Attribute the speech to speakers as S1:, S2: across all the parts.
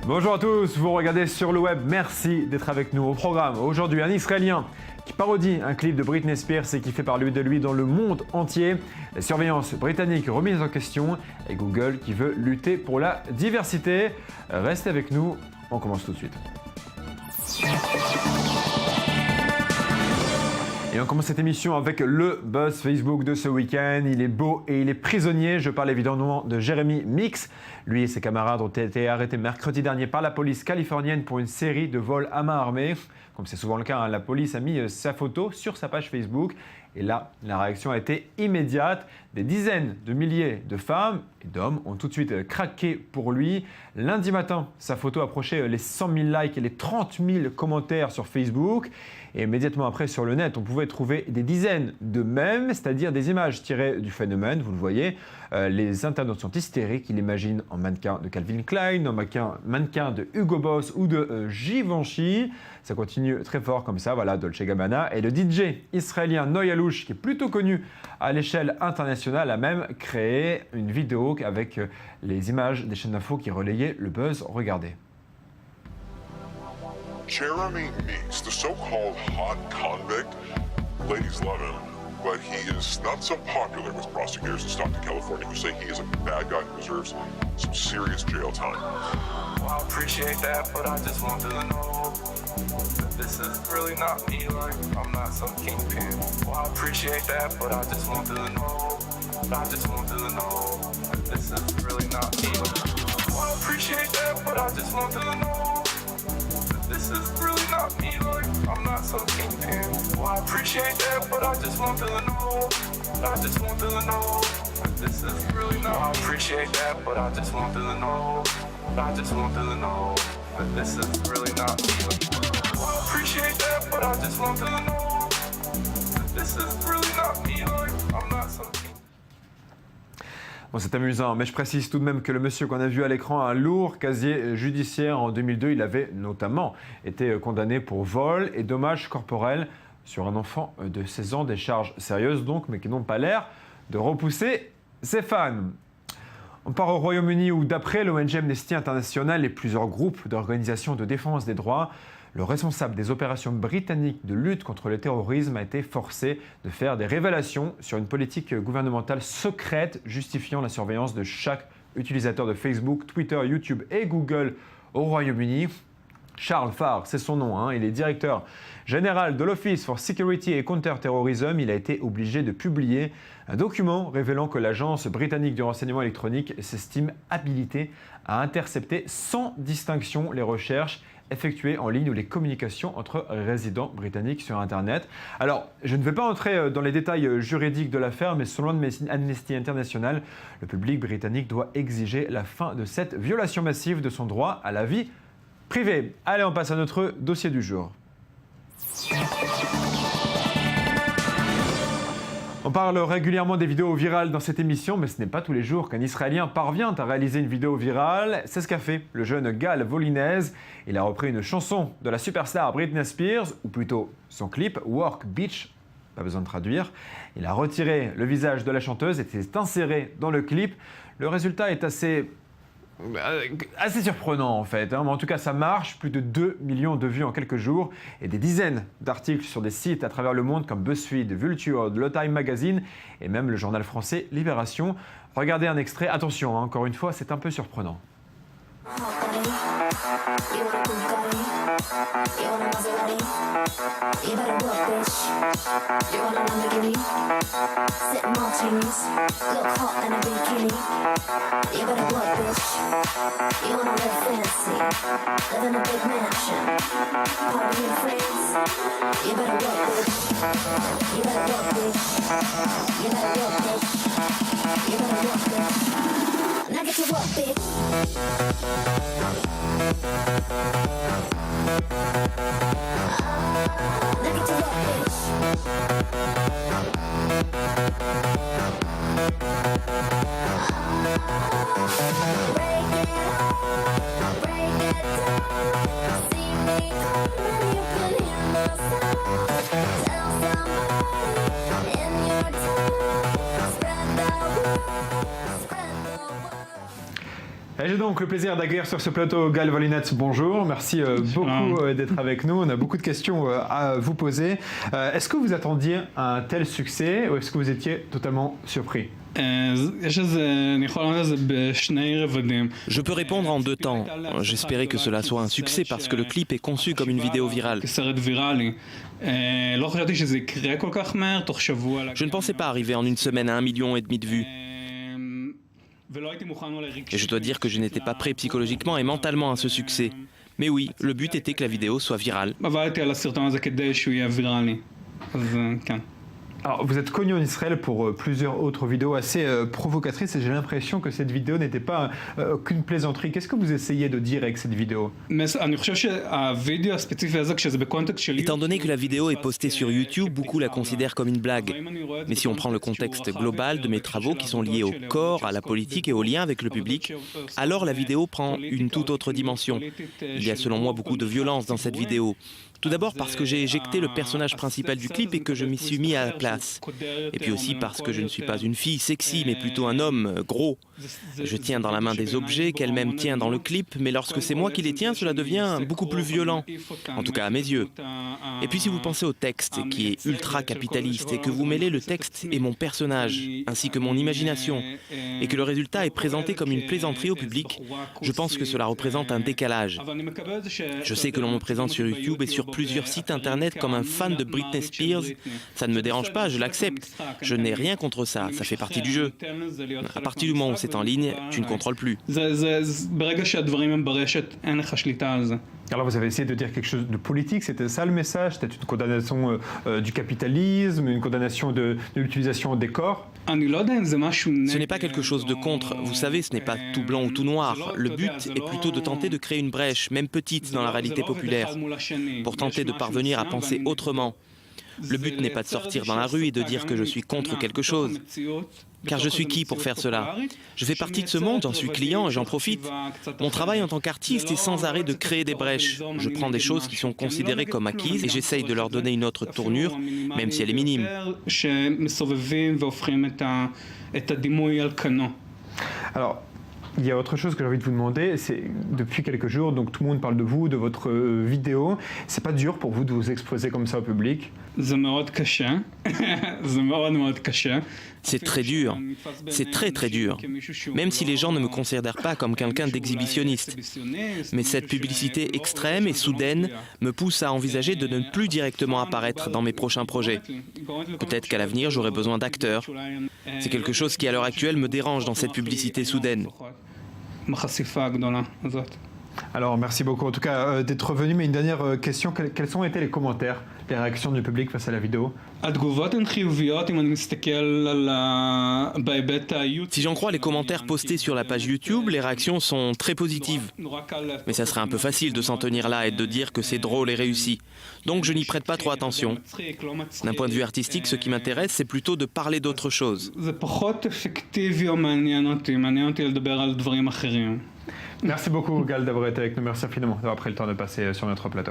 S1: Bonjour à tous, vous regardez sur le web, merci d'être avec nous au programme. Aujourd'hui, un Israélien qui parodie un clip de Britney Spears et qui fait parler de lui dans le monde entier. La surveillance britannique remise en question et Google qui veut lutter pour la diversité. Restez avec nous, on commence tout de suite. Et on commence cette émission avec le buzz Facebook de ce week-end. Il est beau et il est prisonnier. Je parle évidemment de Jeremy Mix. Lui et ses camarades ont été arrêtés mercredi dernier par la police californienne pour une série de vols à main armée. Comme c'est souvent le cas, la police a mis sa photo sur sa page Facebook. Et là, la réaction a été immédiate. Des dizaines de milliers de femmes et d'hommes ont tout de suite craqué pour lui. Lundi matin, sa photo approchait les 100 000 likes et les 30 000 commentaires sur Facebook. Et immédiatement après, sur le net, on pouvait trouver des dizaines de mèmes, c'est-à-dire des images tirées du phénomène, vous le voyez. Les internautes sont hystériques, ils l'imaginent en mannequin de Calvin Klein, en mannequin de Hugo Boss ou de Givenchy. Ça continue très fort comme ça, voilà, Dolce Gabbana. Et le DJ israélien Noah Alouche, qui est plutôt connu à l'échelle internationale, a même créé une vidéo avec les images des chaînes d'infos qui relayaient le buzz. Regardez.
S2: Jeremy Meeks, the so-called hot convict, ladies love him, but he is not so popular with prosecutors in Stockton, California, who say he is a bad guy who deserves some serious jail time.
S3: Well, I appreciate that, but I just want to know that this is really not me, like, I'm not some kingpin. Well, I appreciate that, but I just want to know, that this is really not me. Well, I appreciate that, but I just want to know. This is really not me, like, I'm not some kingpin. Well, I appreciate that, but I just want to know. This is really not. Well, I appreciate that, but I just want to know. This is really not me. Well, I appreciate that, but I just want to know. This is really not me, like, I'm not some kingpin.
S1: Bon, c'est amusant, mais je précise tout de même que le monsieur qu'on a vu à l'écran a un lourd casier judiciaire. En 2002, il avait notamment été condamné pour vol et dommages corporels sur un enfant de 16 ans. Des charges sérieuses donc, mais qui n'ont pas l'air de repousser ses fans. On part au Royaume-Uni où, d'après l'ONG Amnesty International et plusieurs groupes d'organisations de défense des droits, le responsable des opérations britanniques de lutte contre le terrorisme a été forcé de faire des révélations sur une politique gouvernementale secrète justifiant la surveillance de chaque utilisateur de Facebook, Twitter, YouTube et Google au Royaume-Uni. Charles Farr, c'est son nom, il est directeur général de l'Office for Security and Counter-Terrorism. Il a été obligé de publier un document révélant que l'agence britannique du renseignement électronique s'estime habilitée à intercepter sans distinction les recherches effectuées en ligne ou les communications entre résidents britanniques sur Internet. Alors, je ne vais pas entrer dans les détails juridiques de l'affaire, mais selon Amnesty International, le public britannique doit exiger la fin de cette violation massive de son droit à la vie privée. Allez, on passe à notre dossier du jour. On parle régulièrement des vidéos virales dans cette émission, mais ce n'est pas tous les jours qu'un Israélien parvient à réaliser une vidéo virale. C'est ce qu'a fait le jeune Gal Volinez. Il a repris une chanson de la superstar Britney Spears, ou plutôt son clip Work Bitch, pas besoin de traduire. Il a retiré le visage de la chanteuse et s'est inséré dans le clip. Le résultat est assez surprenant en fait, mais en tout cas ça marche, plus de 2 millions de vues en quelques jours et des dizaines d'articles sur des sites à travers le monde comme BuzzFeed, Vulture, Le Time Magazine et même le journal français Libération. Regardez un extrait, attention, encore une fois c'est un peu surprenant. Et j'ai donc donc le plaisir d'accueillir sur ce plateau Gal Volinets. Bonjour, merci beaucoup d'être avec nous. On a beaucoup de questions à vous poser. Est-ce que vous attendiez un tel succès ou est-ce que vous étiez totalement surpris ?
S4: Je peux répondre en deux temps. J'espérais que cela soit un succès parce que le clip est conçu comme une vidéo virale. Je ne pensais pas arriver en une semaine à 1,5 million de vues. Et je dois dire que je n'étais pas prêt psychologiquement et mentalement à ce succès. Mais oui, le but était que la vidéo soit virale.
S1: Alors, vous êtes connu en Israël pour plusieurs autres vidéos assez provocatrices et j'ai l'impression que cette vidéo n'était pas qu'une plaisanterie. Qu'est-ce que vous essayez de dire avec cette vidéo ?
S4: Étant donné que la vidéo est postée sur YouTube, beaucoup la considèrent comme une blague. Mais si on prend le contexte global de mes travaux qui sont liés au corps, à la politique et au lien avec le public, alors la vidéo prend une toute autre dimension. Il y a selon moi beaucoup de violence dans cette vidéo. Tout d'abord parce que j'ai éjecté le personnage principal du clip et que je m'y suis mis à la place. Et puis aussi parce que je ne suis pas une fille sexy, mais plutôt un homme gros. Je tiens dans la main des objets qu'elle-même tient dans le clip, mais lorsque c'est moi qui les tiens, cela devient beaucoup plus violent. En tout cas à mes yeux. Et puis si vous pensez au texte, qui est ultra capitaliste, et que vous mêlez le texte et mon personnage, ainsi que mon imagination, et que le résultat est présenté comme une plaisanterie au public, je pense que cela représente un décalage. Je sais que l'on me présente sur YouTube et sur plusieurs sites internet comme un fan de Britney Spears. Ça ne me dérange pas, je l'accepte. Je n'ai rien contre ça, ça fait partie du jeu. À partir du moment où c'est en ligne, tu ne contrôles plus.
S1: Alors vous avez essayé de dire quelque chose de politique, c'était ça le message ? C'était une condamnation du capitalisme, une condamnation de l'utilisation des corps ?
S4: Ce n'est pas quelque chose de contre. Vous savez, ce n'est pas tout blanc ou tout noir. Le but est plutôt de tenter de créer une brèche, même petite, dans la réalité populaire, pour tenter de parvenir à penser autrement. Le but n'est pas de sortir dans la rue et de dire que je suis contre quelque chose. Car je suis qui pour faire cela ? Je fais partie de ce monde, j'en suis client et j'en profite. Mon travail en tant qu'artiste est sans arrêt de créer des brèches. Je prends des choses qui sont considérées comme acquises et j'essaye de leur donner une autre tournure, même si elle est minime.
S1: Alors, il y a autre chose que j'ai envie de vous demander, c'est depuis quelques jours, donc tout le monde parle de vous, de votre vidéo. C'est pas dur pour vous de vous exposer comme ça au public ?
S4: C'est très dur, c'est très très dur, même si les gens ne me considèrent pas comme quelqu'un d'exhibitionniste. Mais cette publicité extrême et soudaine me pousse à envisager de ne plus directement apparaître dans mes prochains projets. Peut-être qu'à l'avenir j'aurai besoin d'acteurs. C'est quelque chose qui à l'heure actuelle me dérange dans cette publicité soudaine.
S1: Alors merci beaucoup en tout cas d'être venu, mais une dernière question, quels ont été les commentaires, les réactions du public face à la vidéo ?
S4: Si j'en crois les commentaires postés sur la page YouTube, les réactions sont très positives. Mais ça serait un peu facile de s'en tenir là et de dire que c'est drôle et réussi. Donc je n'y prête pas trop attention. D'un point de vue artistique, ce qui m'intéresse, c'est plutôt de parler d'autre chose.
S1: Merci beaucoup Gal d'avoir été avec nous, merci infiniment d'avoir pris le temps de passer sur notre plateau.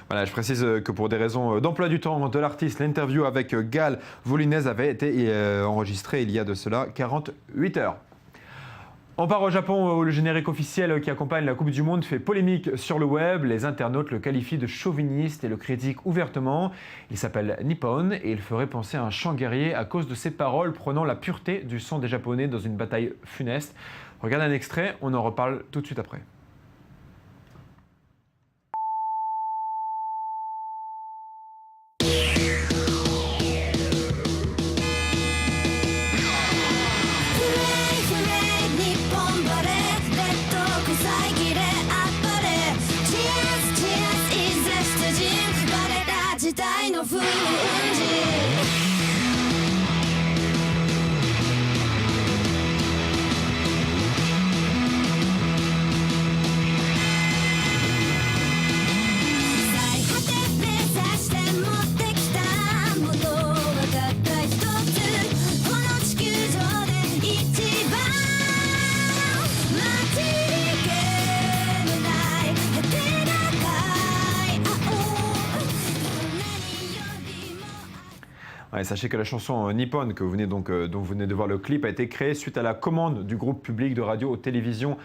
S1: Voilà, je précise que pour des raisons d'emploi du temps de l'artiste, l'interview avec Gal Volinets avait été enregistrée il y a de cela 48 heures. On part au Japon où le générique officiel qui accompagne la Coupe du Monde fait polémique sur le web. Les internautes le qualifient de chauviniste et le critiquent ouvertement. Il s'appelle Nippon et il ferait penser à un chant guerrier à cause de ses paroles prônant la pureté du sang des Japonais dans une bataille funeste. Regardez un extrait, on en reparle tout de suite après. Ouais, sachez que la chanson Nippon dont vous venez de voir le clip a été créée suite à la commande du groupe public de radio-télévision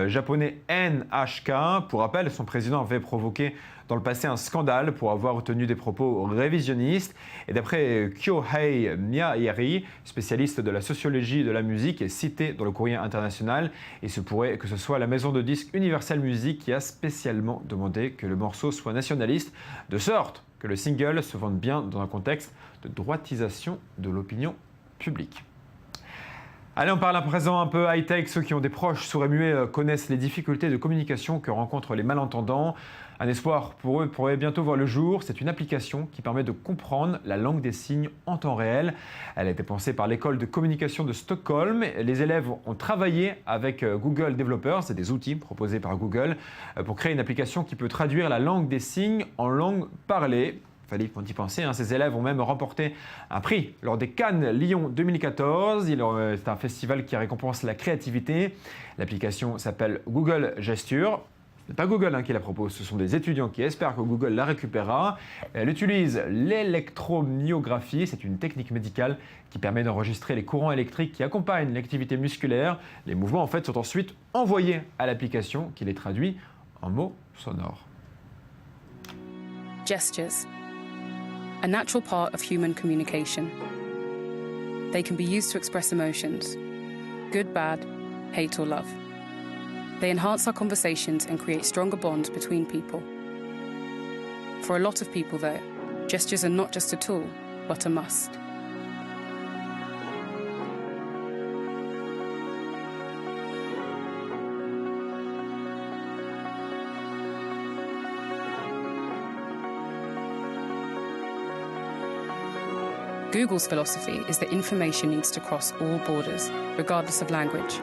S1: japonais NHK. Pour rappel, son président avait provoqué dans le passé un scandale pour avoir tenu des propos révisionnistes. Et d'après Kyohei Miyahiri, spécialiste de la sociologie de la musique, est cité dans le Courrier international. Et se pourrait que ce soit la maison de disques Universal Music qui a spécialement demandé que le morceau soit nationaliste, de sorte que le single se vende bien dans un contexte de droitisation de l'opinion publique. Allez, on parle à présent un peu high-tech. Ceux qui ont des proches sourds et muets connaissent les difficultés de communication que rencontrent les malentendants. Un espoir pour eux pourrait bientôt voir le jour. C'est une application qui permet de comprendre la langue des signes en temps réel. Elle a été pensée par l'école de communication de Stockholm. Les élèves ont travaillé avec Google Developers, c'est des outils proposés par Google, pour créer une application qui peut traduire la langue des signes en langue parlée. Fallait y penser, hein. Ces élèves ont même remporté un prix lors des Cannes Lyon 2014. C'est un festival qui récompense la créativité. L'application s'appelle Google Gesture. Ce n'est pas Google qui la propose, ce sont des étudiants qui espèrent que Google la récupérera. Elle utilise l'électromyographie, c'est une technique médicale qui permet d'enregistrer les courants électriques qui accompagnent l'activité musculaire. Les mouvements en fait sont ensuite envoyés à l'application qui les traduit en mots sonores.
S5: Gestures. A natural part of human communication. They can be used to express emotions, good, bad, hate or love. They enhance our conversations and create stronger bonds between people. For a lot of people, though, gestures are not just a tool, but a must. Google's philosophy is that information needs to cross all borders, regardless of language,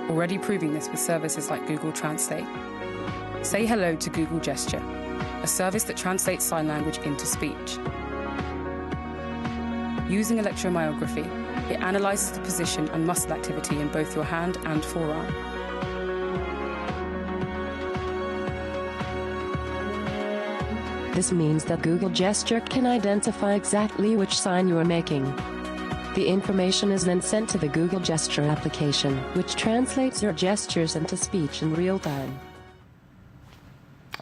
S5: already proving this with services like Google Translate. Say hello to Google Gesture, a service that translates sign language into speech. Using electromyography, it analyzes the position and muscle activity in both your hand and forearm.
S6: This means that Google Gesture can identify exactly which sign you are making. The information is then sent to the Google Gesture application, which translates your gestures into speech in real time.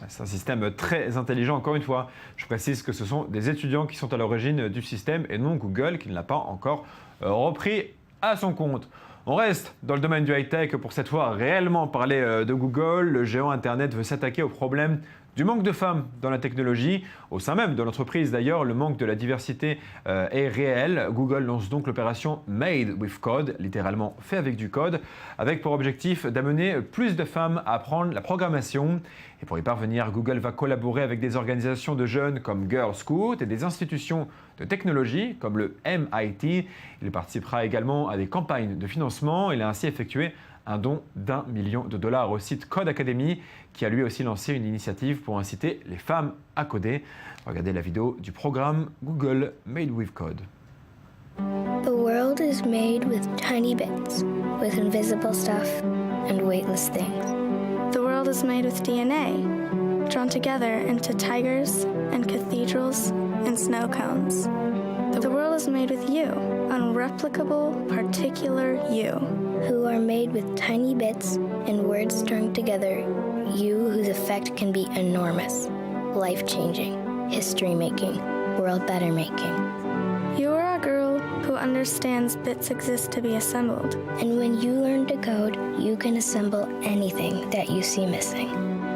S1: C'est un système très intelligent, encore une fois. Je précise que ce sont des étudiants qui sont à l'origine du système et non Google qui ne l'a pas encore repris à son compte. On reste dans le domaine du high-tech pour cette fois réellement parler de Google. Le géant Internet veut s'attaquer au problème du manque de femmes dans la technologie. Au sein même de l'entreprise d'ailleurs, le manque de la diversité est réel. Google lance donc l'opération Made with Code, littéralement fait avec du code, avec pour objectif d'amener plus de femmes à apprendre la programmation. Et pour y parvenir, Google va collaborer avec des organisations de jeunes comme Girl Scout et des institutions de technologie comme le MIT. Il participera également à des campagnes de financement. Il a ainsi effectué un don d'1 million de dollars au site Code Academy, qui a lui aussi lancé une initiative pour inciter les femmes à coder. Regardez la vidéo du programme Google Made with Code.
S7: The world is made with tiny bits, with invisible stuff and weightless things.
S8: The world is made with DNA, drawn together into tigers and cathedrals and snow cones. The world is made with you, unreplicable, particular you.
S7: Who are made with tiny bits and words strung together, you whose effect can be enormous, life-changing, history-making, world-better-making.
S8: You are a girl who understands bits exist to be assembled.
S7: And when you learn to code, you can assemble anything that you see missing.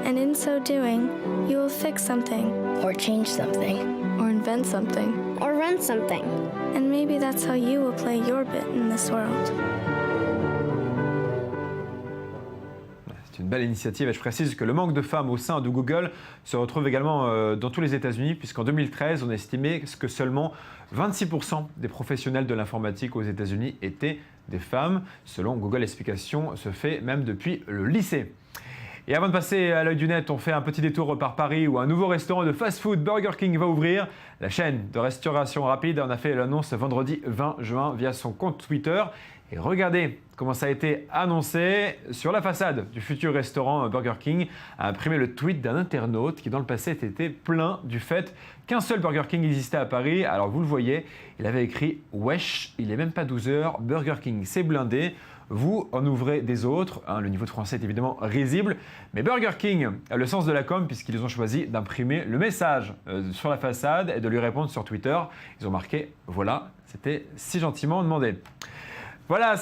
S8: And in so doing, you will fix something,
S7: Or change something.
S8: or invent something.
S7: Or run something.
S8: And maybe that's how you will play your bit in this world.
S1: C'est une belle initiative et je précise que le manque de femmes au sein de Google se retrouve également dans tous les États-Unis, puisqu'en 2013, on a estimé que seulement 26% des professionnels de l'informatique aux États-Unis étaient des femmes. Selon Google, l'explication se fait même depuis le lycée. Et avant de passer à l'œil du net, on fait un petit détour par Paris où un nouveau restaurant de fast-food Burger King va ouvrir. La chaîne de restauration rapide en a fait l'annonce vendredi 20 juin via son compte Twitter. Et regardez comment ça a été annoncé sur la façade du futur restaurant Burger King, a imprimé le tweet d'un internaute qui dans le passé était plein du fait qu'un seul Burger King existait à Paris. Alors vous le voyez, il avait écrit « Wesh, il n'est même pas 12 h, Burger King c'est blindé ». Vous en ouvrez des autres, le niveau de français est évidemment risible, mais Burger King a le sens de la com puisqu'ils ont choisi d'imprimer le message sur la façade et de lui répondre sur Twitter. Ils ont marqué « Voilà, c'était si gentiment demandé ». Voilà.